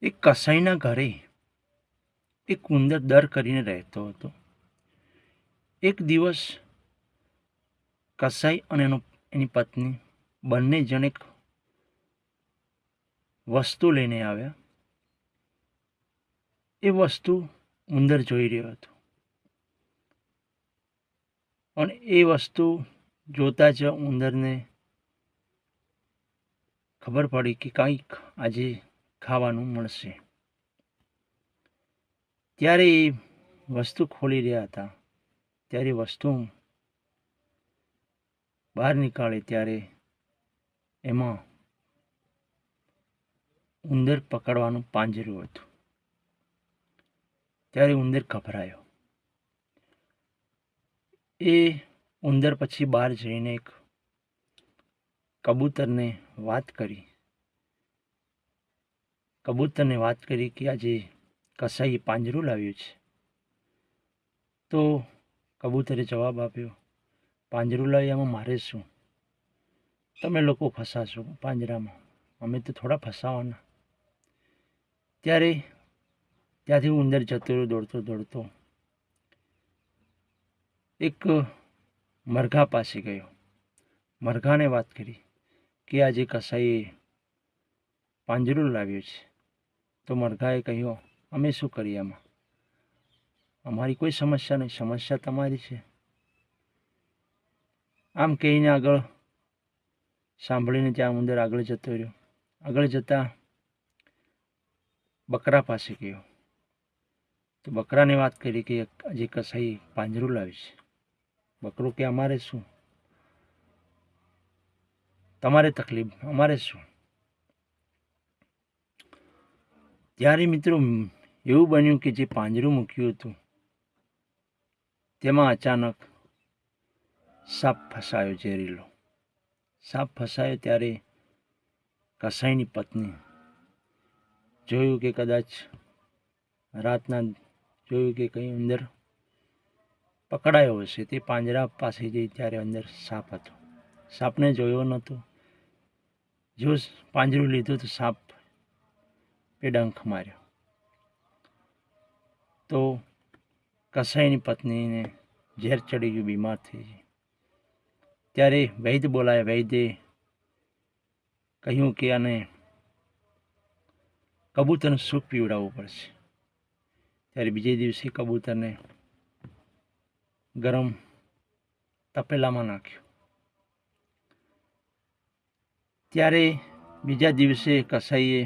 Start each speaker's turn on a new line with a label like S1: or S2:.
S1: એક કસાઈના ઘરે એક ઉંદર દર કરીને રહેતો હતો. એક દિવસ કસાઈ અને એની પત્ની બંને જણ એક વસ્તુ લઈને આવ્યા. એ વસ્તુ ઉંદર જોઈ રહ્યો હતો અને એ વસ્તુ જોતા જ ઉંદરને ખબર પડી કે કંઈક આજે ખાવાનું મળશે. ત્યારે એ વસ્તુ ખોલી રહ્યા હતા, ત્યારે વસ્તુ બહાર નીકાળે ત્યારે એમાં ઉંદર પકડવાનું પાંજરું હતું. ત્યારે ઉંદર ગભરાયો. એ ઉંદર પછી બહાર જઈને એક કબૂતરને વાત કરી કે આજે કસાઈએ પાંજરું લાવ્યું છે. તો કબૂતરે જવાબ આપ્યો, પાંજરું લાવ્યામાં મારે શું? તમે લોકો ફસાશો પાંજરામાં, અમે તો થોડા ફસાવાના. ત્યારે ત્યાંથી ઉંદર જતો રહ્યો દોડતો એક મરઘા પાસે ગયો. મરઘાને વાત કરી કે આજે કસાઈએ પાંજરું લાવ્યું છે. તો મરઘાએ કહ્યું, અમે શું કરીએ આમાં? અમારી કોઈ સમસ્યા નહીં, સમસ્યા તમારી છે. આમ કહીને આગળ સાંભળીને ત્યાં ઉંદર આગળ જતો રહ્યો. આગળ જતા બકરા પાસે ગયો. તો બકરાને વાત કરી કે આજે કસાઈ પાંજરું લાવ્યું છે. બકરો કે અમારે શું? તમારે તકલીફ, અમારે શું? ત્યારે મિત્રો એવું બન્યું કે જે પાંજરું મૂક્યું હતું તેમાં અચાનક સાપ ફસાયો, ઝેરીલો સાપ ફસાયો. ત્યારે કસાઈની પત્ની જોયું કે કદાચ રાતના જોયું કે કંઈ અંદર પકડાયો હશે. તે પાંજરા પાસે જઈ ત્યારે અંદર સાપ હતો. સાપને જોયો નહોતો. જો પાંજરું લીધું તો સાપ ડંખ માર્યો. તો કસાઈની પત્નીને ઝેર ચડી ગયું, બીમાર થઈ ગઈ. ત્યારે વૈદ્ય બોલાયા. વૈદ્યે કહ્યું કે આને કબૂતરનું સૂપ પીવડાવવું પડશે. ત્યારે બીજે દિવસે કબૂતરને ગરમ તપેલામાં નાખ્યું. ત્યારે બીજા દિવસે કસાઈએ